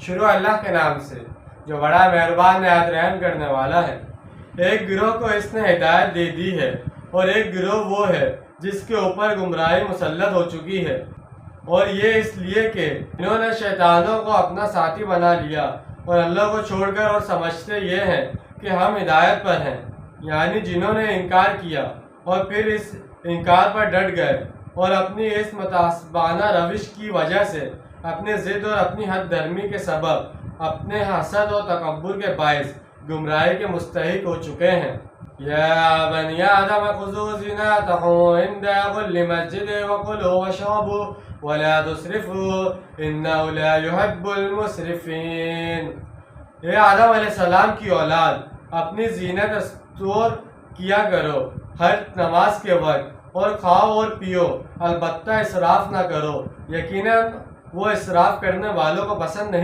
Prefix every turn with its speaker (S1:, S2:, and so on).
S1: شروع اللہ کے نام سے جو بڑا مہربان نہایت رحم کرنے والا ہے۔ ایک گروہ کو اس نے ہدایت دے دی ہے اور ایک گروہ وہ ہے جس کے اوپر گمراہی مسلط ہو چکی ہے، اور یہ اس لیے کہ انہوں نے شیطانوں کو اپنا ساتھی بنا لیا اور اللہ کو چھوڑ کر، اور سمجھتے یہ ہیں کہ ہم ہدایت پر ہیں، یعنی جنہوں نے انکار کیا اور پھر اس انکار پر ڈٹ گئے اور اپنی اس متعصبانہ روش کی وجہ سے، اپنے ضد اور اپنی حد درمی کے سبب، اپنے حسد اور تکبر کے باعث گمراہی کے مستحق ہو چکے ہیں۔ یا بنی آدم خذوا زینتکم عند کل مسجد وکلوا واشربوا ولا تسرفوا انہ لا یحب المسرفین۔ اے آدم علیہ السلام کی اولاد، اپنی زینت استور کیا کرو ہر نماز کے وقت، اور کھاؤ اور پیو، البتہ اسراف نہ کرو، یقیناً وہ اسراف کرنے والوں کو پسند نہیں